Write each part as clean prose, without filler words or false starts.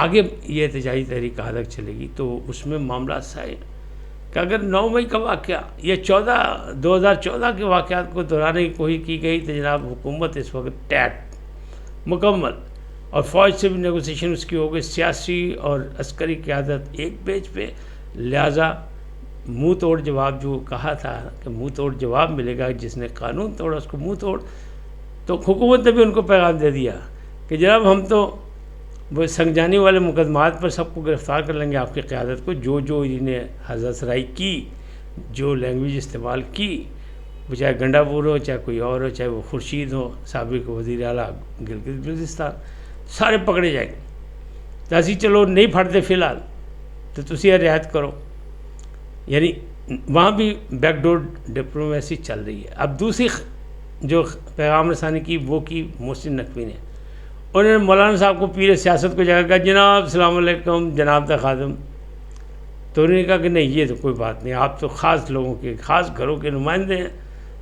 آگے یہ احتجاجی تحریک کہاں تک چلے گی، تو اس میں معاملات سائے کہ اگر 9 مئی کا واقعہ یا 2014 کے واقعات کو دہرانے کی کوشش کی گئی تو جناب حکومت اس وقت ٹیٹ مکمل، اور فوج سے بھی نیگوسیشن اس کی ہو گئی، سیاسی اور عسکری قیادت ایک پیج پہ، لہٰذا منہ توڑ جواب جو کہا تھا کہ منہ توڑ جواب ملے گا، جس نے قانون توڑا اس کو منہ توڑ، تو حکومت نے بھی ان کو پیغام دے دیا کہ جناب ہم تو وہ سنجانی والے مقدمات پر سب کو گرفتار کر لیں گے، آپ کی قیادت کو جو انہیں حضرت سرائی کی، جو لینگویج استعمال کی، وہ چاہے گنڈا پور ہو، چاہے کوئی اور ہو، چاہے وہ خورشید ہو سابق وزیر اعلیٰ گلگت بلتستان، سارے پکڑے جائیں گے۔ تو اسی چلو نہیں پھڑتے فی الحال تو تسی رعایت کرو، یعنی وہاں بھی بیک ڈور ڈپلومیسی چل رہی ہے۔ اب دوسری جو پیغام رسانی کی وہ کی محسن نقوی نے، انہوں نے مولانا صاحب کو پیر سیاست کو جگہ کہا جناب السلام علیکم جناب دا خادم، تو انہوں نے کہا کہ نہیں یہ تو کوئی بات نہیں، آپ تو خاص لوگوں کے خاص گھروں کے نمائندے ہیں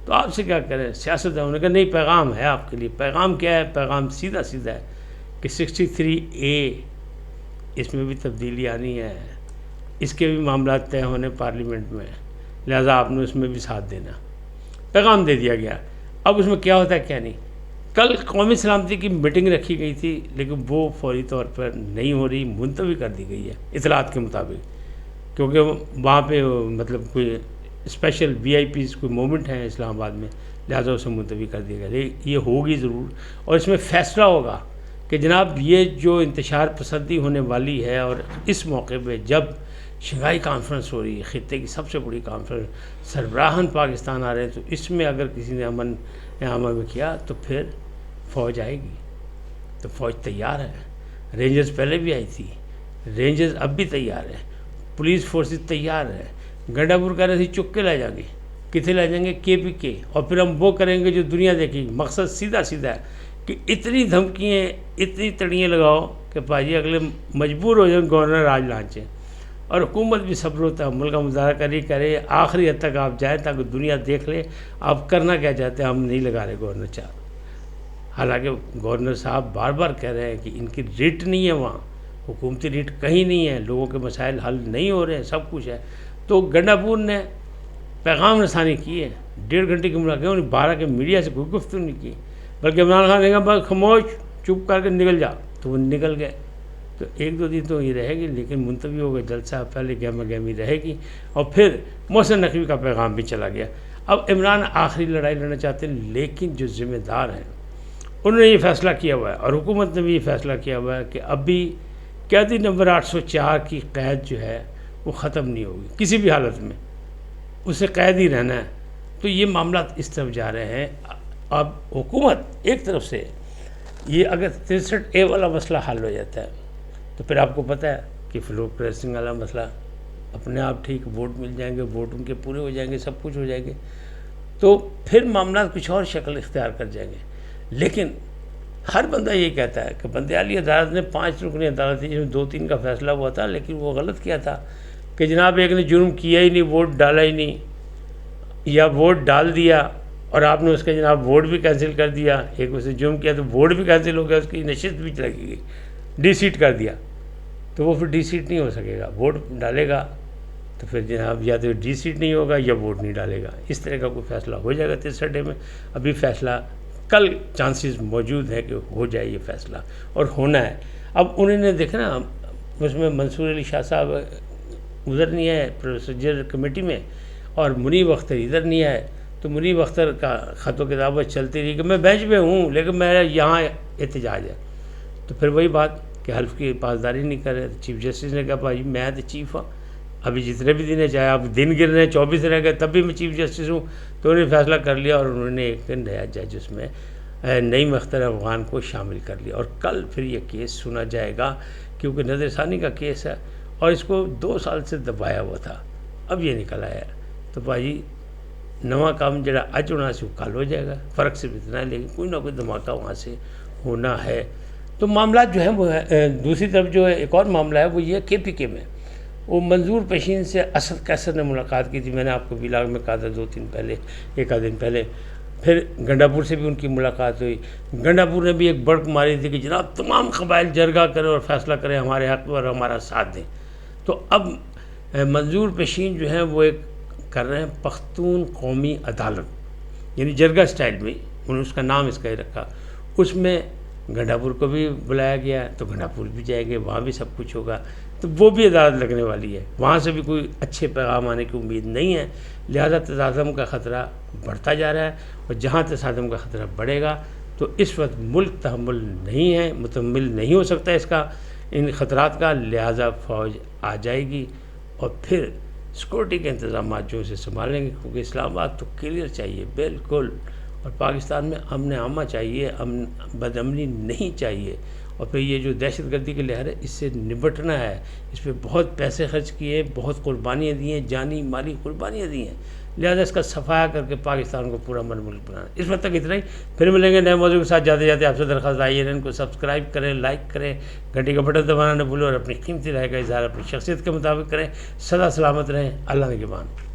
تو آپ سے کیا کریں، سیاست ہے۔ انہوں نے کہا نہیں پیغام ہے آپ کے لیے۔ پیغام کیا ہے؟ پیغام سیدھا ہے کہ 63A اس میں بھی تبدیلی آنی ہے، اس کے بھی معاملات طے ہونے پارلیمنٹ میں، لہذا آپ نے اس میں بھی ساتھ دینا، پیغام دے دیا گیا۔ اب اس میں کیا ہوتا ہے کیا نہیں۔ کل قومی سلامتی کی میٹنگ رکھی گئی تھی لیکن وہ فوری طور پر نہیں ہو رہی، ملتوی کر دی گئی ہے اطلاعات کے مطابق، کیونکہ وہاں پہ مطلب کوئی اسپیشل VIPs کوئی مومنٹ ہیں اسلام آباد میں، لہٰذا اسے ملتوی کر دیا گیا۔ یہ ہوگی ضرور، اور اس میں فیصلہ ہوگا کہ جناب یہ جو انتشار پسندی ہونے والی ہے، اور اس موقع پہ جب شنگھائی کانفرنس ہو رہی ہے، خطے کی سب سے بڑی کانفرنس، سربراہان پاکستان آ رہے ہیں، تو اس میں اگر کسی نے امن عامہ میں کیا تو پھر فوج آئے گی، تو فوج تیار ہے۔ رینجرز پہلے بھی آئی تھی، رینجرز اب بھی تیار ہے، پولیس فورسز تیار ہے۔ گنڈا پور کہہ رہے تھے چک کے لے جائیں گے، کتنے لے جائیں گے؟ KPK، اور پھر ہم وہ کریں گے جو دنیا دیکھے گی۔ مقصد سیدھا ہے کہ اتنی دھمکیاں اتنی تڑیاں لگاؤ کہ پاجی اگلے مجبور ہو جائیں گورنر راج لانچیں، اور حکومت بھی صبر و تحمل کا مظاہرہ کرے آخری حد تک آپ جائیں تاکہ دنیا دیکھ لے آپ کرنا کیا چاہتے ہیں۔ ہم نہیں لگا رہے گورنر چار، حالانکہ گورنر صاحب بار بار کہہ رہے ہیں کہ ان کی ریٹ نہیں ہے، وہاں حکومتی ریٹ کہیں نہیں ہے، لوگوں کے مسائل حل نہیں ہو رہے ہیں، سب کچھ ہے۔ تو گنڈا پور نے پیغام رسانی کی ہے، 1.5 گھنٹے کی ملاقات، انہیں 12 کے میڈیا سے کوئی گفتگو نہیں کی، بلکہ عمران خان نے کہا بس خاموش چپ کر کے نکل جا، تو وہ نکل گئے۔ تو 1-2 دن تو یہ رہے گی، لیکن منتوی ہو گئے جلسہ، پہلے گہما گہمی رہے گی، اور پھر محسن نقوی کا پیغام بھی چلا گیا۔ اب عمران آخری لڑائی لڑنا چاہتے ہیں، لیکن جو ذمہ دار ہیں انہوں نے یہ فیصلہ کیا ہوا ہے، اور حکومت نے بھی یہ فیصلہ کیا ہوا ہے کہ ابھی قیدی نمبر 804 کی قید جو ہے وہ ختم نہیں ہوگی کسی بھی حالت میں، اسے قید ہی رہنا ہے۔ تو یہ معاملات اس طرف جا رہے ہیں۔ اب حکومت ایک طرف سے یہ اگر 63A والا مسئلہ حل ہو جاتا ہے تو پھر آپ کو پتہ ہے کہ فلور پریسنگ والا مسئلہ اپنے آپ ٹھیک، ووٹ مل جائیں گے، ووٹ ان کے پورے ہو جائیں گے، سب کچھ ہو جائیں گے، تو پھر معاملات کچھ اور شکل اختیار کر جائیں گے۔ لیکن ہر بندہ یہی کہتا ہے کہ بندے والی عدالت نے 5 رکنی عدالت تھی جس میں 2-3 کا فیصلہ ہوا تھا، لیکن وہ غلط کیا تھا کہ جناب ایک نے جرم کیا ہی نہیں، ووٹ ڈالا ہی نہیں، یا ووٹ ڈال دیا اور آپ نے اس کا جناب ووٹ بھی کینسل کر دیا، ایک اسے جرم کیا تو ووٹ بھی کینسل ہو گیا، اس کی نشست بھی چلی گئی، ڈی سیٹ کر دیا، تو وہ پھر ڈی سیٹ نہیں ہو سکے گا، ووٹ ڈالے گا تو پھر جناب یا تو ڈی سیٹ نہیں ہوگا یا ووٹ نہیں ڈالے گا، اس طرح کا کوئی فیصلہ ہو جائے گا 63 ڈے میں۔ ابھی فیصلہ کل چانسز موجود ہے کہ ہو جائے یہ فیصلہ، اور ہونا ہے۔ اب انہوں نے دیکھا نا اس میں منصور علی شاہ صاحب ادھر نہیں ہے پروسیجر کمیٹی میں، اور منیب اختر ادھر نہیں آئے، تو منیب اختر کا خط و کتابت چلتی رہی کہ میں بینچ پہ ہوں لیکن میرا یہاں احتجاج ہے، تو پھر وہی بات کہ حلف کی پاسداری نہیں کر رہے۔ چیف جسٹس نے کہا بھائی میں تو چیف ہوں، ابھی جتنے بھی دن ہیں، چاہے آپ دن گر رہے ہیں 24 رہ گئے تب بھی میں چیف جسٹس ہوں، تو انہوں نے فیصلہ کر لیا، اور انہوں نے ایک نیا جج اس میں نعیم اختر افغان کو شامل کر لیا، اور کل پھر یہ کیس سنا جائے گا، کیونکہ نظر ثانی کا کیس ہے اور اس کو 2 سال سے دبایا ہوا تھا، اب یہ نکل آیا ہے۔ تو بھائی نواں کام جڑا اج ہونا سے وہ کل ہو جائے گا، فرق صرف اتنا ہے، لیکن کوئی نہ کوئی دھماکہ وہاں سے ہونا ہے۔ تو معاملات جو ہیں وہ دوسری طرف جو ہے ایک اور معاملہ ہے وہ یہ KPK میں وہ منظور پیشین سے اسد قیصر نے ملاقات کی تھی، میں نے آپ کو ولاگ میں کہا تھا 2-3 پہلے، 1 آدھ دن پہلے، پھر گنڈاپور سے بھی ان کی ملاقات ہوئی. گنڈاپور نے بھی ایک بڑک ماری تھی کہ جناب تمام قبائل جرگہ کریں اور فیصلہ کریں ہمارے حق اور ہمارا ساتھ دیں. تو اب منظور پیشین جو ہیں وہ ایک کر رہے ہیں پختون قومی عدالت، یعنی جرگہ سٹائل میں، انہوں نے اس کا نام اس کا ہی رکھا. اس میں گنڈاپور کو بھی بلایا گیا تو گنڈاپور بھی جائیں گے، وہاں بھی سب کچھ ہوگا. تو وہ بھی عدالت لگنے والی ہے، وہاں سے بھی کوئی اچھے پیغام آنے کی امید نہیں ہے. لہذا تصادم کا خطرہ بڑھتا جا رہا ہے، اور جہاں تصادم کا خطرہ بڑھے گا تو اس وقت ملک تحمل نہیں ہے، متحمل نہیں ہو سکتا اس کا، ان خطرات کا. لہذا فوج آ جائے گی اور پھر سیکورٹی کے انتظامات جو اسے سنبھالیں گے، کیونکہ اسلام آباد تو کلیئر چاہیے بالکل، اور پاکستان میں امن عامہ چاہیے، بد امنی نہیں چاہیے. اور پھر یہ جو دہشت گردی کی لہر ہے اس سے نبٹنا ہے. اس پہ بہت پیسے خرچ کیے، بہت قربانیاں دی ہیں، جانی مالی قربانیاں دی ہیں. لہذا اس کا صفایا کر کے پاکستان کو پورا من ملک بنانا. اس وقت تک اتنا ہی، پھر ملیں گے نئے موضوع کے ساتھ. جاتے جاتے آپ سے درخواست آئی ہے ان کو سبسکرائب کریں، لائک کریں، گھنٹی کا بٹن دبانا نہ بھولیں، اور اپنی قیمتی رائے کا اظہار اپنی شخصیت کے مطابق کریں. سدا سلامت رہیں. اللہ نگہبان.